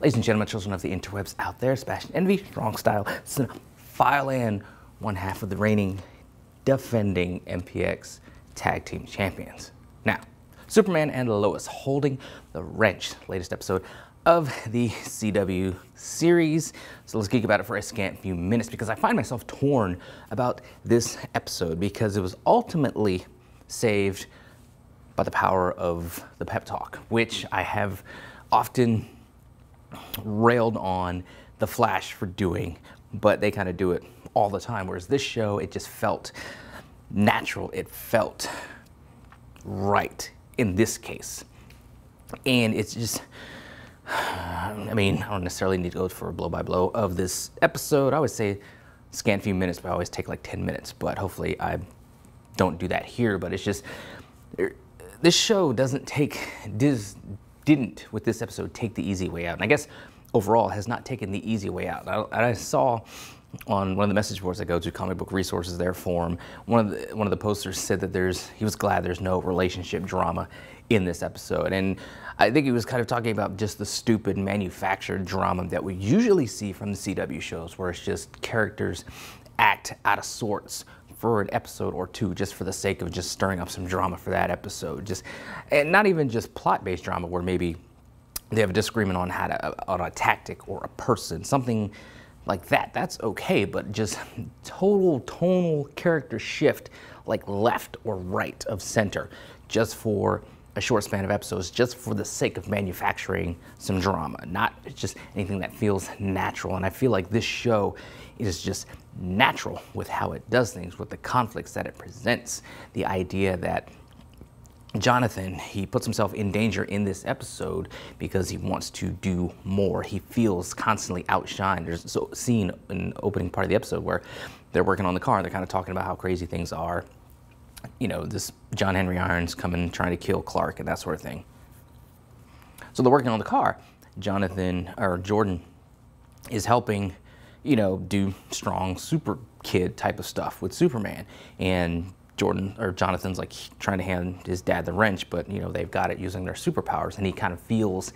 Ladies and gentlemen, children of the interwebs out there, Sebastian Envy, strong style, file in one half of the reigning, defending MPX Tag Team Champions. Now, Superman and Lois holding the wrench, latest episode of the CW series. So let's geek about it for a scant few minutes because I find myself torn about this episode because it was ultimately saved by the power of the pep talk, which I have often railed on The Flash for doing, but they kind of do it all the time. Whereas this show, it just felt natural. It felt right in this case. And it's just, I mean, I don't necessarily need to go for a blow by blow of this episode. I would say scant few minutes, but I always take like 10 minutes. But hopefully I don't do that here. But it's just, this show didn't with this episode take the easy way out. And I guess overall has not taken the easy way out. I saw on one of the message boards I go to, Comic Book Resources, their forum, one of the posters said that he was glad there's no relationship drama in this episode. And I think he was kind of talking about just the stupid manufactured drama that we usually see from the CW shows, where it's just characters act out of sorts for an episode or two just for the sake of just stirring up some drama for that episode. And not even just plot-based drama where maybe they have a disagreement on on a tactic or a person, something like that. That's okay, but just total tonal character shift, like left or right of center, just for a short span of episodes, just for the sake of manufacturing some drama, not just anything that feels natural. And I feel like this show is just natural with how it does things, with the conflicts that it presents, the idea that Jonathan, he puts himself in danger in this episode because he wants to do more. He feels constantly outshined. There's a scene in the opening part of the episode where they're working on the car and they're kind of talking about how crazy things are. You know, this John Henry Irons coming, trying to kill Clark and that sort of thing. So they're working on the car. Jordan is helping, you know, do strong super kid type of stuff with Superman. And Jonathan's like trying to hand his dad the wrench, but you know, they've got it using their superpowers, and he kind of feels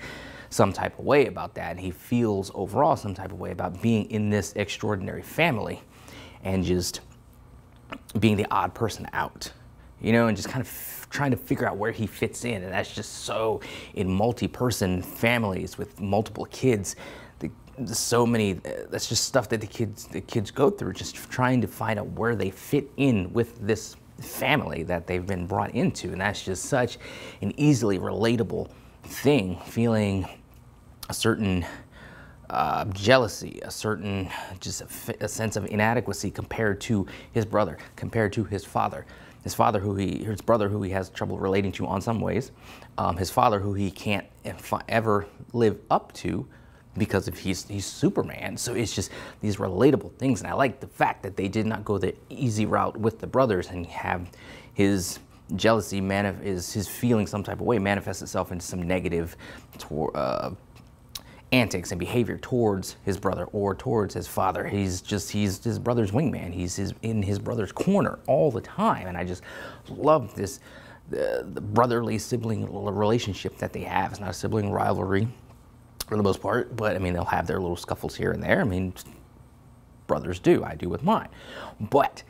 some type of way about that. And he feels overall some type of way about being in this extraordinary family and just being the odd person out, you know, and just kind of trying to figure out where he fits in. And that's just so in multi-person families with multiple kids. So many, that's just stuff that the kids go through, just trying to find out where they fit in with this family that they've been brought into. And that's just such an easily relatable thing, feeling a certain jealousy, a certain a sense of inadequacy compared to his brother, compared to his father. His brother who he has trouble relating to on some ways, his father who he can't ever live up to because he's Superman. So it's just these relatable things. And I like the fact that they did not go the easy route with the brothers and have his jealousy, his feeling some type of way manifest itself into some negative antics and behavior towards his brother or towards his father. He's his brother's wingman. He's in his brother's corner all the time. And I just love this, the brotherly sibling relationship that they have. It's not a sibling rivalry for the most part, but I mean, they'll have their little scuffles here and there. I mean, brothers do. I do with mine. But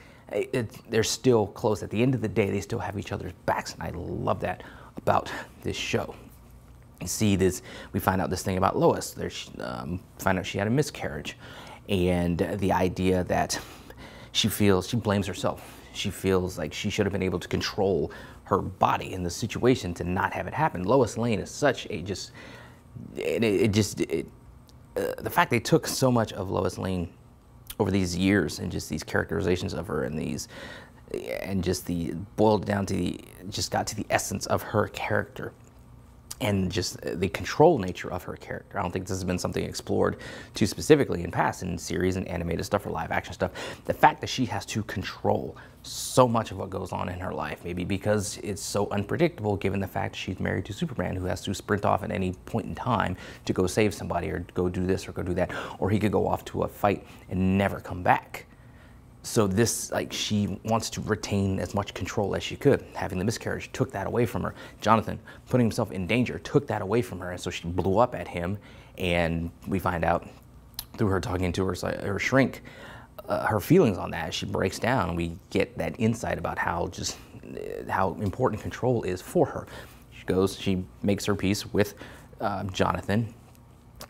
they're still close. At the end of the day, they still have each other's backs, and I love that about this show. You see this, we find out this thing about Lois. Find out she had a miscarriage, and the idea that she blames herself. She feels like she should have been able to control her body in the situation to not have it happen. Lois Lane is such a the fact they took so much of Lois Lane over these years and just these characterizations of her and just boiled down to got to the essence of her character and just the control nature of her character. I don't think this has been something explored too specifically in past in series and animated stuff or live action stuff. The fact that she has to control so much of what goes on in her life, maybe because it's so unpredictable given the fact she's married to Superman, who has to sprint off at any point in time to go save somebody or go do this or go do that, or he could go off to a fight and never come back. So this, like, she wants to retain as much control as she could. Having the miscarriage took that away from her. Jonathan, putting himself in danger, took that away from her, and so she blew up at him. And we find out through her talking to her shrink, her feelings on that. She breaks down, and we get that insight about how important control is for her. She makes her peace with Jonathan.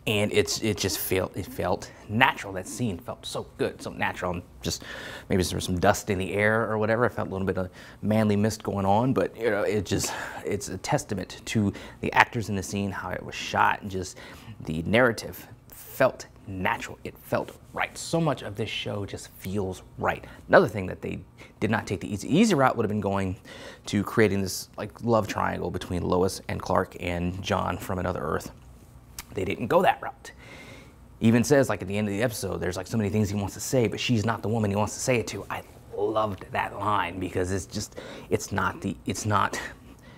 And it felt natural. That scene felt so good, so natural. Just maybe there was some dust in the air or whatever. I felt a little bit of manly mist going on, but you know, it's a testament to the actors in the scene, how it was shot, and just the narrative felt natural. It felt right. So much of this show just feels right. Another thing that they did not take the easy route would have been going to creating this like love triangle between Lois and Clark and John from Another Earth. They didn't go that route. Even says, like, at the end of the episode, there's like so many things he wants to say, but she's not the woman he wants to say it to. I loved that line because it's not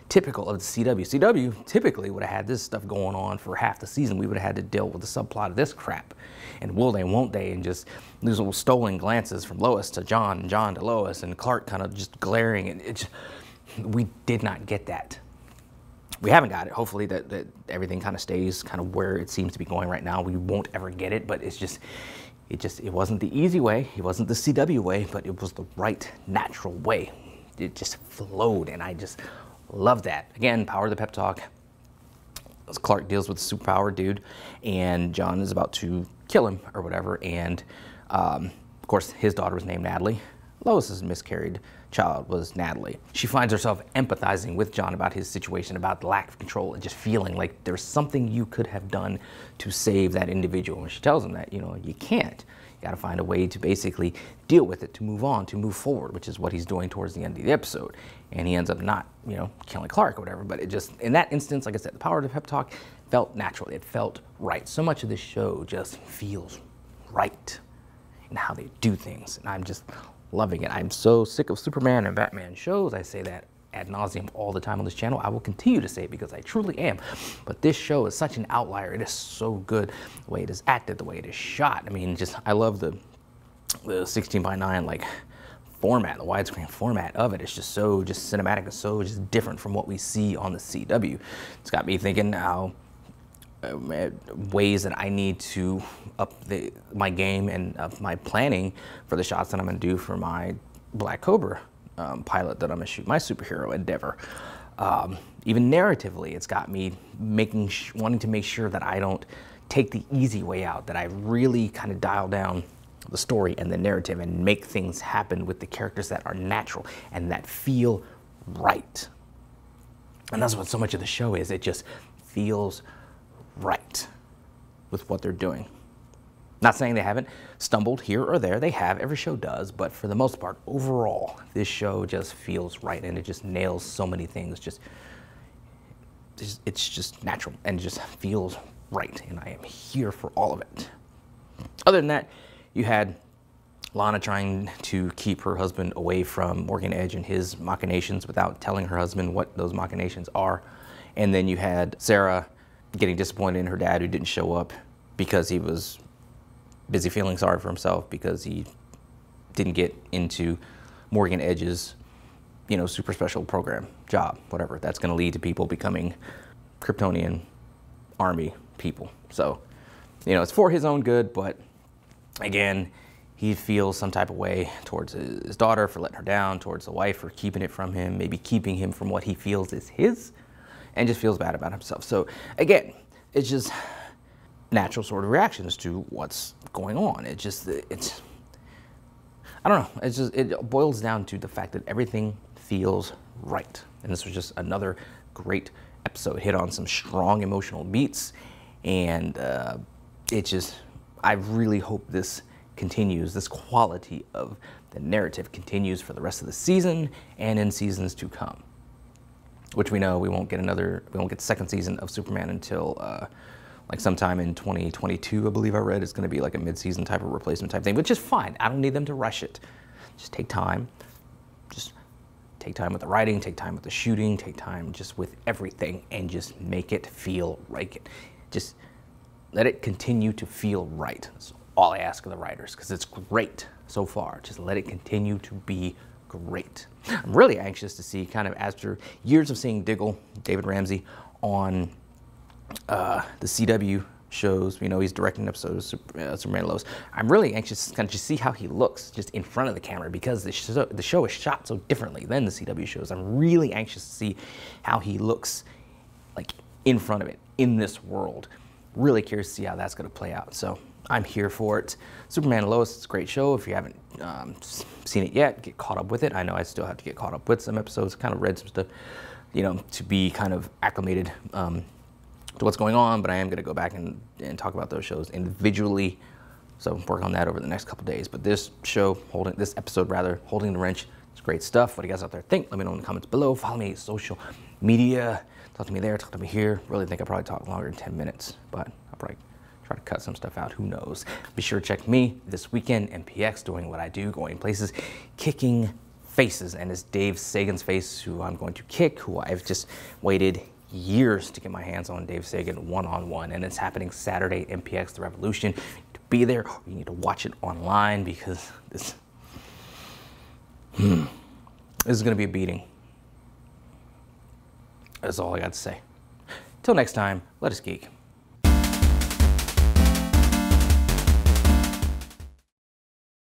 typical of the CW. CW typically would have had this stuff going on for half the season. We would have had to deal with the subplot of this crap. And will they, won't they, and just these little stolen glances from Lois to John and John to Lois and Clark kind of just glaring. And we did not get that. We haven't got it. Hopefully that everything kind of stays kind of where it seems to be going right now. We won't ever get it, but it wasn't the easy way. It wasn't the CW way, but it was the right, natural way. It just flowed, and I just love that. Again, power of the pep talk. As Clark deals with the superpower dude, and John is about to kill him or whatever, and of course his daughter was named Natalie. Lois's miscarried child was Natalie. She finds herself empathizing with John about his situation, about the lack of control, and just feeling like there's something you could have done to save that individual. And she tells him that, you know, you can't. You got to find a way to basically deal with it, to move on, to move forward, which is what he's doing towards the end of the episode. And he ends up not, you know, killing Clark or whatever. But it just, in that instance, like I said, the power of the pep talk felt natural. It felt right. So much of this show just feels right in how they do things. And I'm just loving it. I'm so sick of Superman and Batman shows. I say that ad nauseum all the time on this channel. I will continue to say it because I truly am. But this show is such an outlier. It is so good. The way it is acted, the way it is shot. I mean, I love the 16:9 like format, the widescreen format of it. It's just so cinematic and so just different from what we see on the CW. It's got me thinking how ways that I need to up my game and up my planning for the shots that I'm going to do for my Black Cobra pilot that I'm going to shoot, my superhero endeavor. Even narratively, it's got me wanting to make sure that I don't take the easy way out, that I really kind of dial down the story and the narrative and make things happen with the characters that are natural and that feel right. And that's what so much of the show is. It just feels right with what they're doing. Not saying they haven't stumbled here or there. They have. Every show does. But for the most part, overall, this show just feels right, and it just nails so many things. It's just natural and it just feels right, and I am here for all of it. Other than that, you had Lana trying to keep her husband away from Morgan Edge and his machinations without telling her husband what those machinations are. And then you had Sarah getting disappointed in her dad who didn't show up because he was busy feeling sorry for himself because he didn't get into Morgan Edge's, you know, super special program, job, whatever. That's going to lead to people becoming Kryptonian army people. So, you know, it's for his own good, but again, he feels some type of way towards his daughter for letting her down, towards the wife for keeping it from him, maybe keeping him from what he feels is his, and just feels bad about himself. So again, it's just natural sort of reactions to what's going on. I don't know. It boils down to the fact that everything feels right. And this was just another great episode. Hit on some strong emotional beats, and I really hope this continues. This quality of the narrative continues for the rest of the season and in seasons to come. Which we know we won't get the second season of Superman until like sometime in 2022, I believe I read. It's going to be like a mid-season type of replacement type thing, which is fine. I don't need them to rush it. Just take time. Just take time with the writing, take time with the shooting, take time just with everything, and just make it feel right. Just let it continue to feel right. That's all I ask of the writers, because it's great so far. Just let it continue to be great. I'm really anxious to see, kind of after years of seeing David Ramsey, on the CW shows. You know, he's directing episodes of Superman and Lois. I'm really anxious to kind of just see how he looks just in front of the camera, because the show is shot so differently than the CW shows. I'm really anxious to see how he looks like in front of it, in this world. Really curious to see how that's going to play out. So I'm here for it. Superman and Lois, it's a great show. If you haven't seen it yet, get caught up with it. I know I still have to get caught up with some episodes, kind of read some stuff, you know, to be kind of acclimated to what's going on, but I am going to go back and talk about those shows individually. So work on that over the next couple days. But this episode, Holding the Wrench, it's great stuff. What do you guys out there think? Let me know in the comments below. Follow me on social media. Talk to me there, talk to me here. Really think I probably talk longer than 10 minutes, but I'll probably try to cut some stuff out, who knows. Be sure to check me this weekend, MPX, doing what I do, going places, kicking faces. And it's Dave Sagan's face who I'm going to kick, who I've just waited years to get my hands on. Dave Sagan one-on-one, and it's happening Saturday, MPX The Revolution. You need to be there, or you need to watch it online, because this is going to be a beating. That's all I got to say. Till next time, let us geek.